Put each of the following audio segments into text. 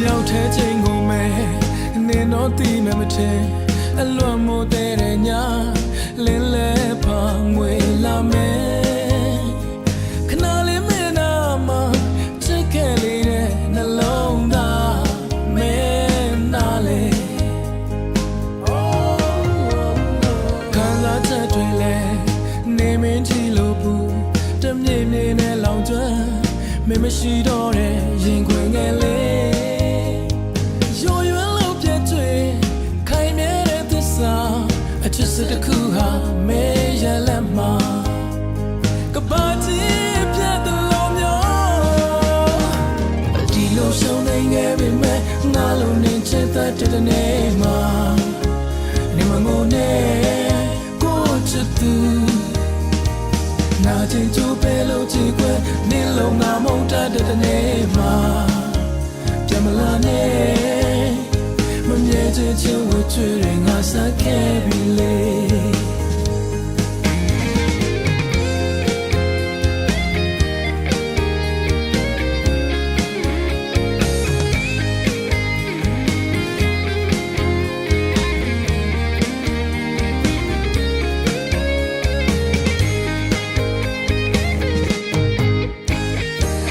ရောက်တဲ့ချိန်ကိုမဲ့နေတော့တည်မယ်မထင်အလွန်မို့တဲ့ညလင်းလဲဖောင်းငွေလာမယ်ခဏလေးမင်းနာမှာချစ်ခဲ့လေးတဲ့နှလုံးသားမင်းနာလေခံစားချက်တွေလဲနေမင်းချီလို့ဘူးတမြင်မြင်နဲ့လောင်ကျွမ်းမင်းမရှိတော့တဲ့ရင်ခွင်ငယ်လေးအချစ်စတခုဟာမဲရလက်မှာကဘာတီပြတ်တဲ့လုံးမျိုးဒီလိုရှုံးနေခဲ့ပြီမဲ့ငါလုံးနေချစ်တဲ့နေ့မှာနေမငိုနဲ့ကိုချစ်သူနာကျင်ချိုးပဲလို့ကြည့်ခွဲနေလုံးငါမုန်းတဲ့နေ့မှာပြန်မလာနဲ့မမြဲတဲ့ချစ်ဝဲချွေးငါစားခဲ့ပြီလေ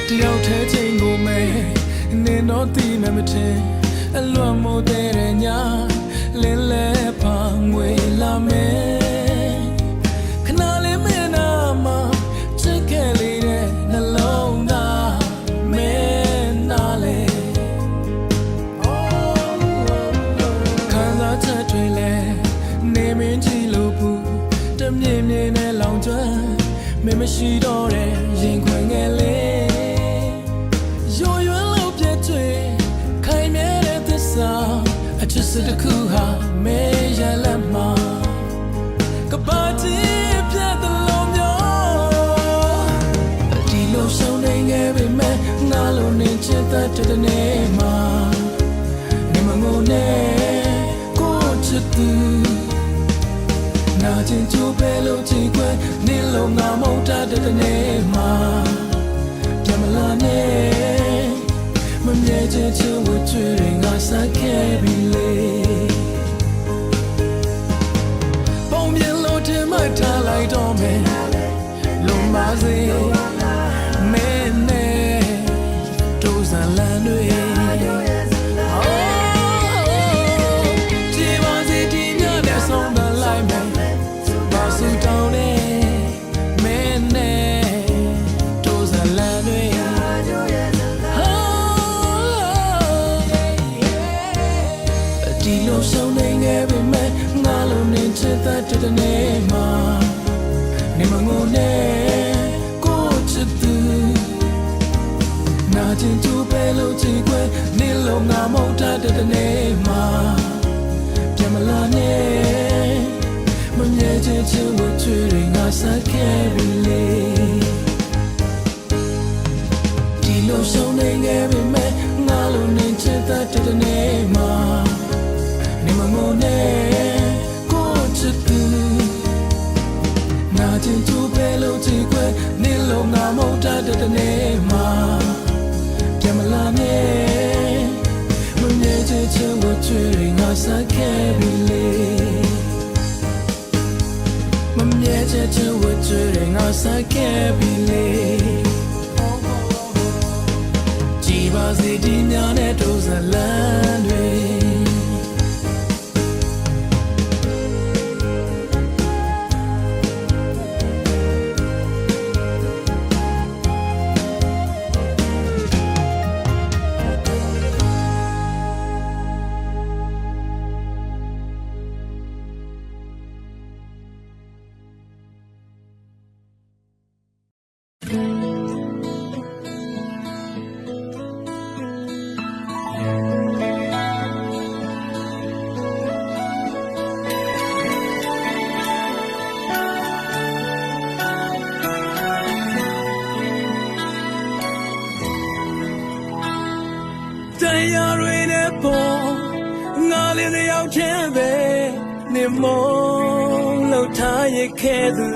တယောက်ထဲချိန်ကိုမဲ့နေတော့တည်မယ်မထင်အလွန်မို့တဲ့ညလင်းလဲဖောင်းငွေလာမယ်ခဏလေးမင်းနာမှာချစ်ခဲ့လေးတဲ့နှလုံးသားမင်းနာလေခံစားချက်တွေလဲနေမင်းချီလို့ဘူးတမြင်မြင်နဲ့လောင်ကျွမ်းမင်းမရှိတော့တဲ့ရင်ခွင်ငယ်လေးရိုးရွယ်လို့ပြည့်ကျွေခိုင်မြဲတဲ့သစ္စာအချစ်စတခုဟာမဲရလက်မှာကဘာတီပြတ်တဲ့လုံးမျိုးဒီလိုရှုံးနေခဲ့ပြီမဲ့ငါလုံးနေချစ်တဲ့နေ့မှာနေမငိုနဲ့ကိုချစ်သူနာကျင်ချိုးပဲလို့ကြည့်ခွဲနေလုံးငါမုန်းတဲ့နေ့မှာပြန်မလာနဲ့မမြဲတဲ့ချစ်ဝဲချွေးငါစားခဲ့ပြီလေပုံမြင်လို့တင်မထားလိုက်တော့မယ်လုံးပါစေမင်းနဲ့ဒိုးစံလန်းတွေဒီပါစေဒီညနဲ့ဆုံးမလိုက်မယ်ဘာစူတောင်းနေမင်းနဲ့ဒိုးစံလန်းတွေဒီလိုရှုံးနေခဲ့ပြီမဲ့ငါလုံးနေချစ်တဲ့နေ့မှာနေမငိုနဲ့ကိုချစ်သူနာကျင်ချိုးပဲလို့ကြည့်ခွဲနေလုံးငါမုန်းတဲ့နေ့မှာပြန်မလာနဲ့မမြဲတဲ့ချစ်ဝဲချွေးငါစားခဲ့ပြီလေဒီလိုရှုံးနေခဲ့ပြီမဲ့ငါလုံးနေချစ်တဲ့နေ့မှာနေမငိုနဲ့ကိုချစ်သူနာကျင်ချိုးပဲလို့ကြည့်ခွဲနေလုံးငါမုန်းတဲ့နေ့မှာပြန်မလာနဲ့မမြဲတဲ့ချစ်ဝဲချွေးငါစားခဲ့ပြီလေမမြဲတဲ့ချစ်ဝဲချွေးငါစားခဲ့ပြီလေကြည်ပါစေဒီညနဲ့ဒိုးစလန်းတွေတရားတွေနဲ့ပေါ်ငါလေးတစ်ယောက်ချင်းပဲနေမောလောက်ထားရခဲ့သူ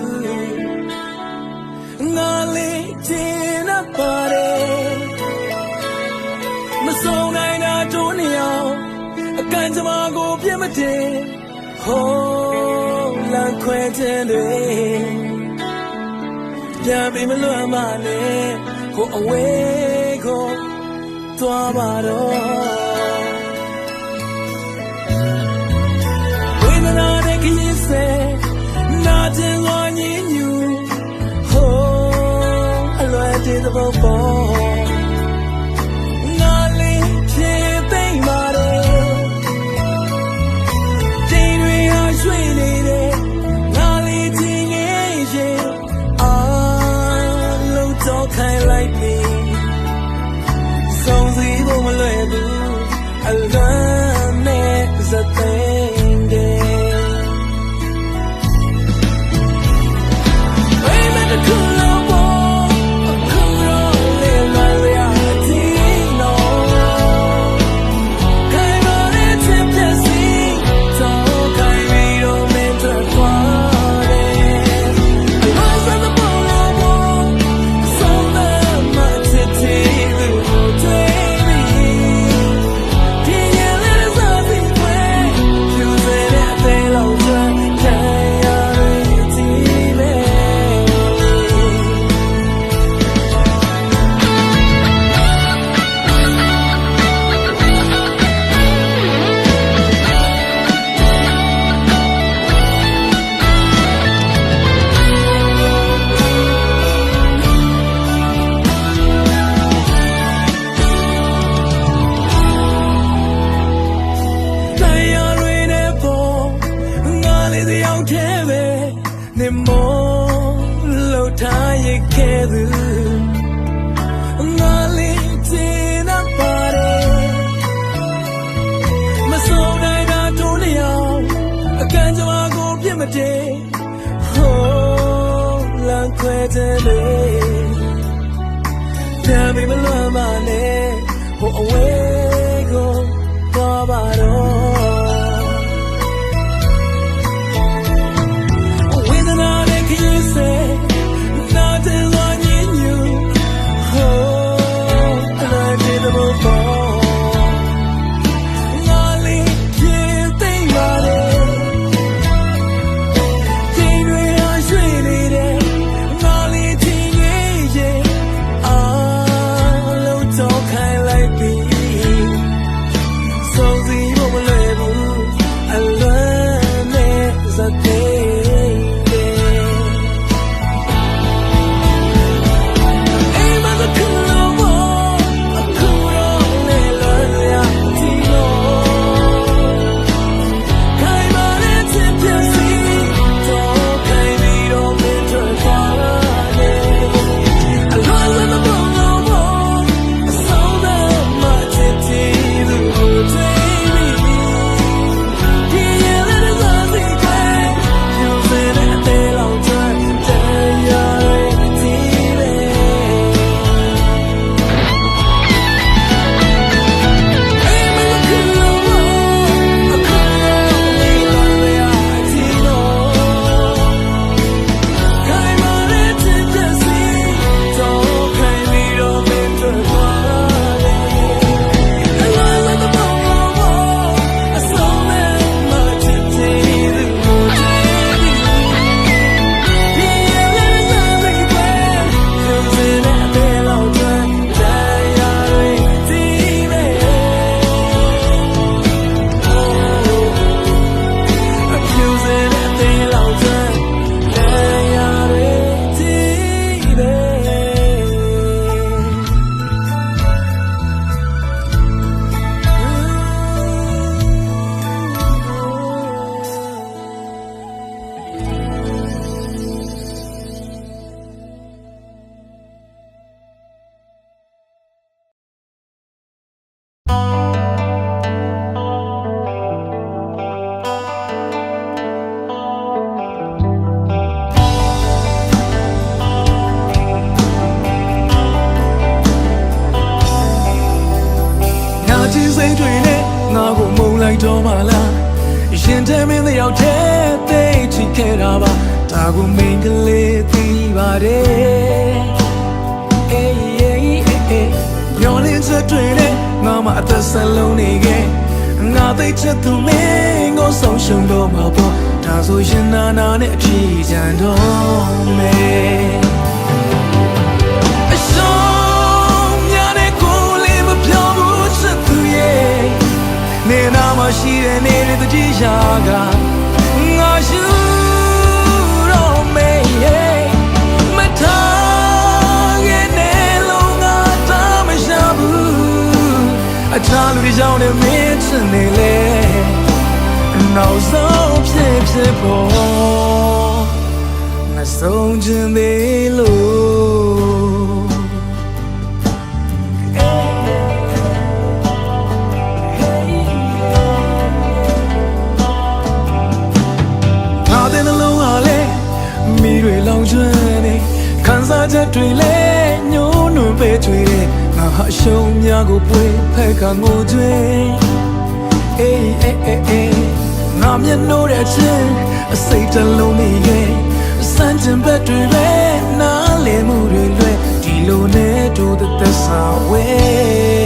ငါလေးချင်း ပါတယ်မဆုံးနိုင်တာ ကန်ကြမှာကိုပြစ်မတင်ဟိုးလမ်းခွဲခြင်းတွေပြန်ပြီးမလွတ်မနဲ့ကိုအဝေးကိုသွားပါတော့ဝိညာဉ်နဲ့ခရီးစဲနာကျင်ဝညင်ညူဟိုးအလွယ်တည်းသဘောပေါ်ငါလေးဖြည့်သိမ့်ပါတယ်ချိန်တွေဟာရွှေ့နေတယ်ငါလေးချင်းငယ်ရဲ့အားလုံးတော့ခိုင်းလိုက်ပြီဆုံးစီဖို့မလွယ်ဘူးအလွမ်းနဲ့ဇာတ်သိမ်းတယ်နေမောလို့ထားရခဲ့သူငါလေးချင်တာပါတယ်မဆုံးနိုင်တာတို့လျောင်းအကန်ကြမှာကိုပြစ်မတည်ဟိုးလမ်းခွဲတဲ့လေပြန်ပြီးမလွတ်မနဲ့ဟိုအဝေးကိုသွားပါတော့တော့မလားရင်ထဲမင်းတယောက်တည်းသိချင်ခဲ့တာပါဒါကိုမင်းကလေးသိပါတယ်အေးအေးအေးမျောလင်းစတွေနဲ့ငါမအသက်ဆက်လုံးနေခဲ့ ngã tay chết tụi mình có sống trong đó mà bỏ ta rồi trên na nè chỉ dàn đó mẹ sống nhà này cô lên một phiếu bút rất tươi nên nào mà chỉ để nên để chỉ ra cả ngã chú đó mẹ mẹ thang nghe nè lâu ngã ta mẹ sao cha lui đi giao để miễn chân này lên nào dấu phê bỏ ngã sống trên đế lô ngã tên lâu hà lê mi đuổi lòng chuyện này khán giả chất truy lê nhố nụ bê truy lê ngã hạ sông nhà của quê phải cả ngô duyên ngàm nhân nô đẹp chân xây chân lâu mì ghê san chân bê truy lê ná lê mù rê lê đi lô nê trô tê tê xa quê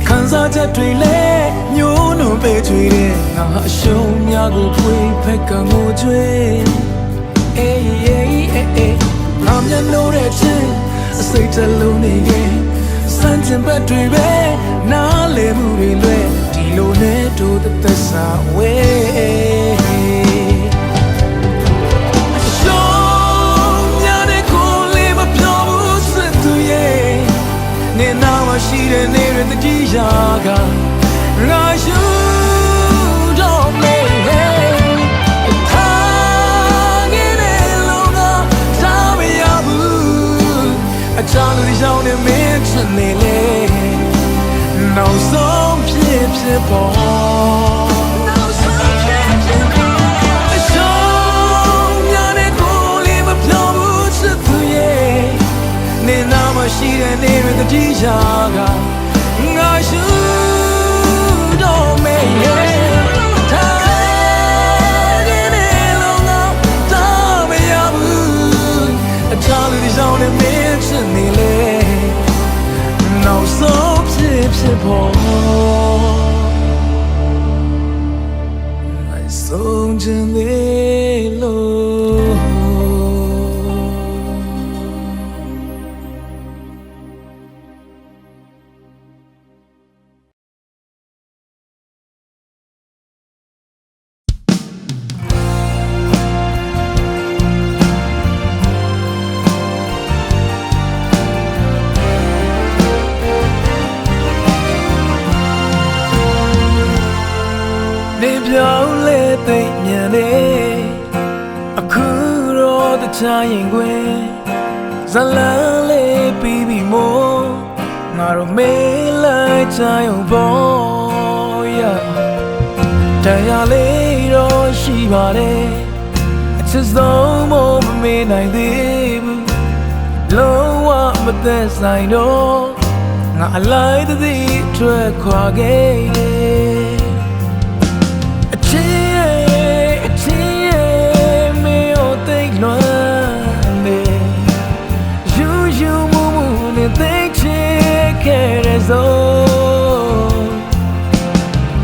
khán giả chất truy lê nhố nụ bê truy đê ngã hạ sông nhà của quê phải cả ngô duyên ngàm nhân nô đẹp chân xây chân lâu này ghê san chân bê truy bê ná lê mù rê lê đi lô nê trô tê tê xa quê nên nào mà chỉ để nên để chỉ ra cả ngài chú đó mẹ thang nghe nên lâu na ta bây giờ cha lui đi giao để mẹ chân này lên nào sống phê bỏ nên nào mà chỉ để nên để chỉ ra cả ngài chú đó mẹ thang nghe nên lâu na ta bây giờ cha lui đi giao để mẹ chân này lên nào sống phê bỏ ngài sống trên đế lôပြောင်းလဲသိညံနေအခုတော့တခြားရင်ခွင်ဇလန်းလေးပြီးပြီမို့ငါတို့မေးလိုက်ကြရုံပေါ့ရတရားလေးတော့ရှိပါတယ်အချစ်ဆုံးမမေ့နိုင်သေးဘူးလုံးဝမသက်ဆိုင်တော့ငါအလိုက်သတိထွက်ခွာခဲ့တယ်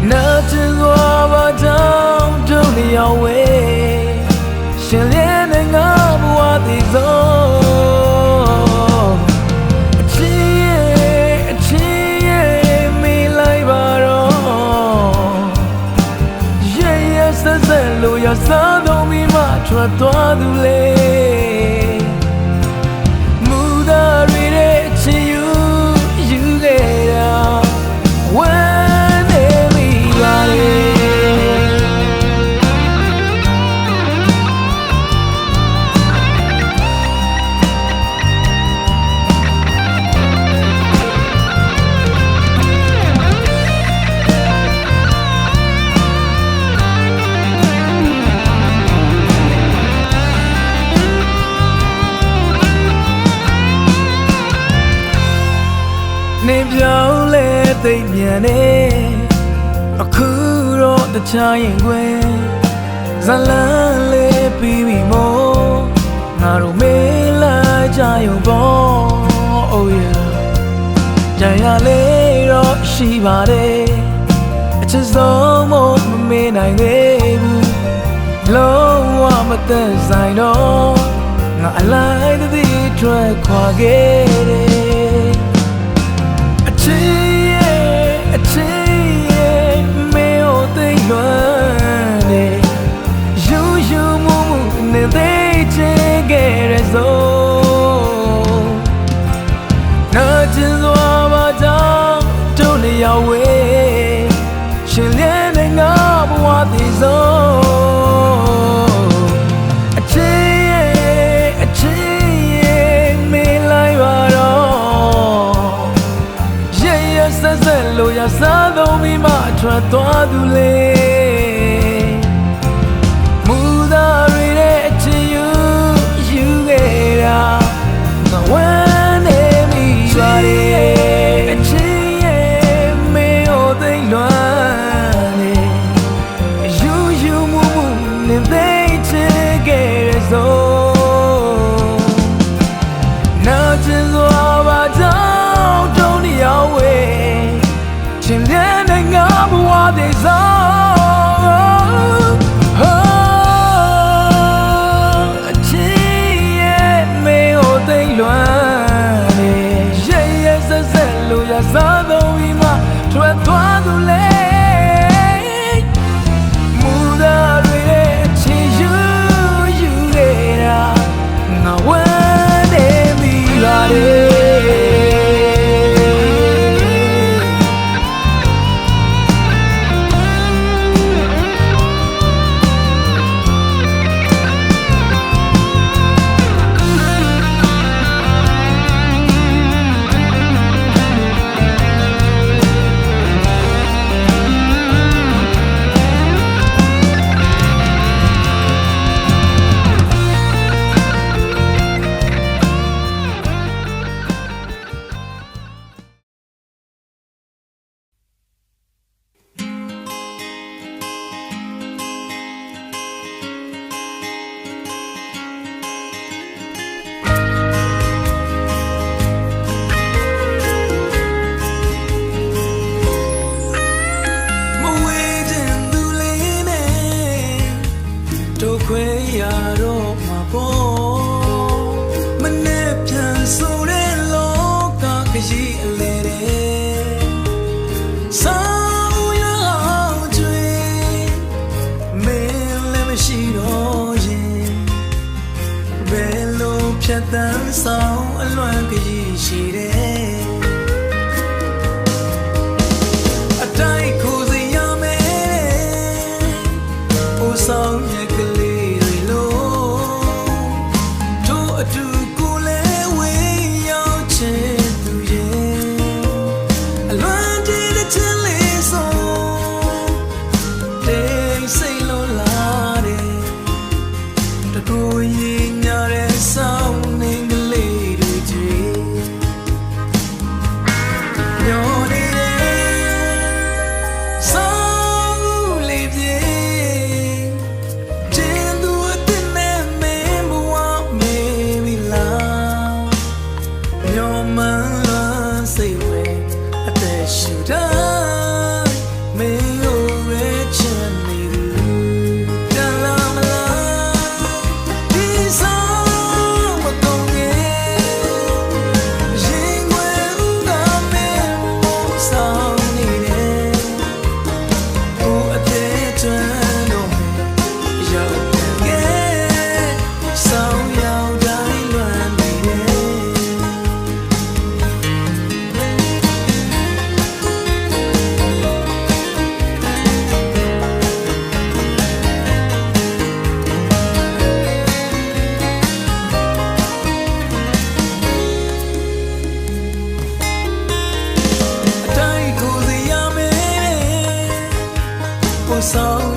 Nothing over down to your way. She'll end up what is all. Me like baron. Yes, that's a lawyer, so don't be much what to do. Muda read it to you, you get out. When everybody နေပြောင်းလဲသိပ်မြန်နေအခုတော့တခြားရင်ခွင်ဇလန်းလေးပြီးပြီမို့ငါတို့မေးလိုက်ကြရုံပေါ့ oh yeah ကြရလေးတော့ရှိပါတယ်အချစ်ဆုံးမို့မမေးနိုင်သေးဘူးလုံးဝမသက်ဆိုင်တော့ငါအလိုက်သတိထွက်ခွာခဲ့တယ်အချစ်ရဲ့မေကိုသိလွမ်းတယ်ယူမှုနဲ့သိချင်ခဲ့ရစို့နာကျင်စွာပါကြောင့်တို့နှစ်ယောက်ဝေးရှင်လျက်နဲ့ငါဘဝတည်ဆုံးအချစ်ရဲ့မေးလိုက်ပါတော့ရဲ့ဆက်လို့ရစားသုံးပြီးမှထွက်သွားသူလေမူသားတွေနဲ့အချစ်ယူခဲ့တာငါဝမ်းနေမိပါတယ်အချစ်ရဲ့မေကိုသိလွမ်းနေယူမှုနဲ့သိချင်ခဲ့ရစို့နာကျင်စွာပါကြောင့်တုံးတစ်ယောက်ဝေးရှင်တဲ့နဲ့ငါဘဝတည်ဆုံးအချစ်ရဲ့မေကိုသိလွမ်းနေရဲ့ဆက်လို့ရစားသုံးပြီးမှထွက်သွားသူလေမူသားတွေရဲ့အချစ်ယူခဲ့တာငါဝမ်းနေမိပါတယ်ခွေရတော့မှာပေါ့မနဲ့ပြန်ဆိုတဲ့လောကကြီးအလေတဲ့ဆောင်းရအောင်ကျွေးမင်းလည်းမရှိတော့ရင်ဘယ်လိုဖြတ်တန်းဆောင်အလွမ်းကြီးရှိတယ်အတိုင်းကိုစီရမယ်အိုဆောင်ရကလေးSo